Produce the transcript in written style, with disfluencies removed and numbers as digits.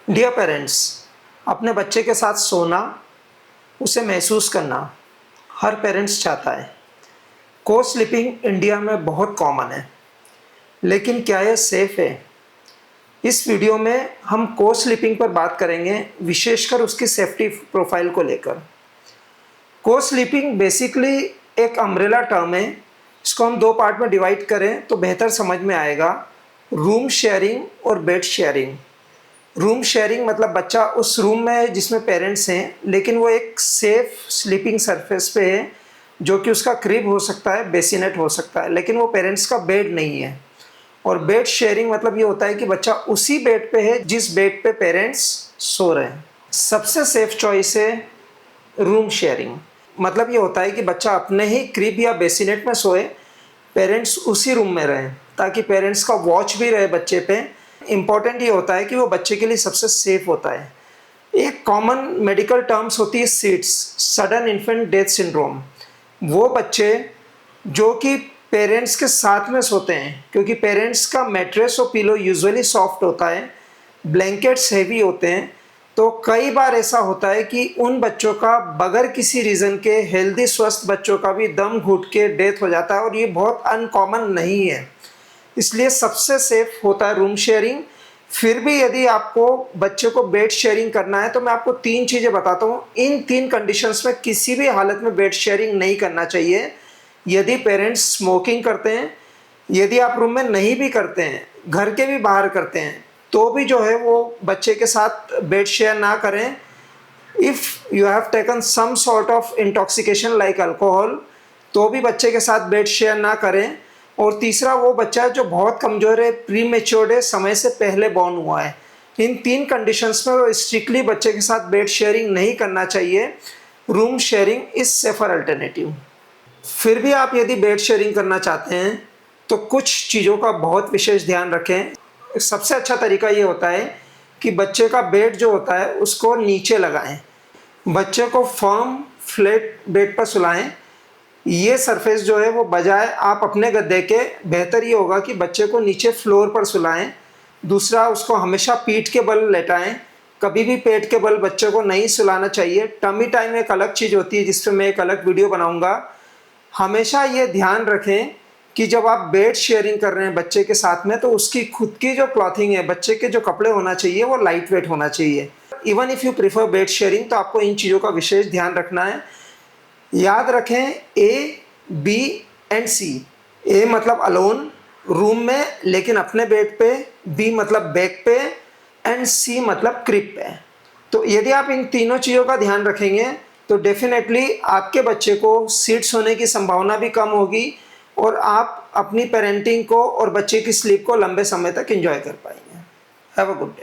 Dear parents, अपने बच्चे के साथ सोना, उसे महसूस करना हर पेरेंट्स चाहता है। को स्लीपिंग इंडिया में बहुत कॉमन है, लेकिन क्या यह सेफ़ है? इस वीडियो में हम को स्लीपिंग पर बात करेंगे, विशेषकर उसकी सेफ्टी प्रोफाइल को लेकर। को स्लीपिंग बेसिकली एक अम्ब्रेला टर्म है। इसको हम दो पार्ट में डिवाइड करें तो बेहतर समझ में आएगा। रूम शेयरिंग और बेड शेयरिंग। रूम शेयरिंग मतलब बच्चा उस रूम में है जिसमें पेरेंट्स हैं, लेकिन वो एक सेफ स्लीपिंग सरफेस पे है, जो कि उसका क्रिब हो सकता है, बेसिनेट हो सकता है, लेकिन वो पेरेंट्स का बेड नहीं है। और बेड शेयरिंग मतलब ये होता है कि बच्चा उसी बेड पे है जिस बेड पे पेरेंट्स सो रहे हैं। सबसे सेफ चॉइस है रूम शेयरिंग। मतलब ये होता है कि बच्चा अपने ही क्रिब या बेसिनेट में सोए, पेरेंट्स उसी रूम में रहें, ताकि पेरेंट्स का वॉच भी रहे बच्चे पे। इम्पॉर्टेंट ये होता है कि वो बच्चे के लिए सबसे सेफ होता है। एक कॉमन मेडिकल टर्म्स होती है seeds, sudden infant death syndrome. वो बच्चे जो कि पेरेंट्स के साथ में सोते हैं, क्योंकि पेरेंट्स का मैट्रेस और पिलो यूजुअली सॉफ्ट होता है, ब्लैंकेट्स हैवी होते हैं, तो कई बार ऐसा होता है कि उन बच्चों का बगैर किसी रीज़न के, हेल्दी स्वस्थ बच्चों का भी दम घुट के डेथ हो जाता है, और ये बहुत अनकॉमन नहीं है। इसलिए सबसे सेफ होता है रूम शेयरिंग। फिर भी यदि आपको बच्चे को बेड शेयरिंग करना है तो मैं आपको 3 चीज़ें बताता हूँ। इन 3 कंडीशंस में किसी भी हालत में बेड शेयरिंग नहीं करना चाहिए। यदि पेरेंट्स स्मोकिंग करते हैं, यदि आप रूम में नहीं भी करते हैं, घर के भी बाहर करते हैं, तो भी जो है वो बच्चे के साथ बेड शेयर ना करें। If you have taken some sort of intoxication like alcohol, तो भी बच्चे के साथ बेड शेयर ना करें। और तीसरा, वो बच्चा जो बहुत कमज़ोर है, प्री मैच्योर्ड है, समय से पहले बॉर्न हुआ है, इन 3 कंडीशंस में वो स्ट्रिक्टली बच्चे के साथ बेड शेयरिंग नहीं करना चाहिए। Room sharing is safer alternative. फिर भी आप यदि बेड शेयरिंग करना चाहते हैं तो कुछ चीज़ों का बहुत विशेष ध्यान रखें। सबसे अच्छा तरीका ये होता है कि बच्चे का बेड जो होता है उसको नीचे लगाएं। बच्चे को फर्म फ्लैट बेड पर सुलाएं। ये सरफेस जो है वो बजाय आप अपने गद्दे के, बेहतर ये होगा कि बच्चे को नीचे फ्लोर पर सुलाएं। दूसरा, उसको हमेशा पीठ के बल लेटाएं। कभी भी पेट के बल बच्चे को नहीं सुलाना चाहिए। टमी टाइम एक अलग चीज़ होती है, जिस पर मैं एक अलग वीडियो बनाऊंगा। हमेशा ये ध्यान रखें कि जब आप बेड शेयरिंग कर रहे हैं बच्चे के साथ में, तो उसकी खुद की जो क्लॉथिंग है, बच्चे के जो कपड़े होना चाहिए, वो लाइट वेट होना चाहिए। Even if you prefer bed sharing, तो आपको इन चीज़ों का विशेष ध्यान रखना है। याद रखें, ए, बी एंड सी। ए मतलब अलोन, रूम में लेकिन अपने बेड पे, बी मतलब बैक पे, एंड सी मतलब क्रिब पे। तो यदि आप इन तीनों चीज़ों का ध्यान रखेंगे तो डेफिनेटली आपके बच्चे को सीट्स होने की संभावना भी कम होगी, और आप अपनी पेरेंटिंग को और बच्चे की स्लीप को लंबे समय तक एंजॉय कर पाएंगे। Have a good day.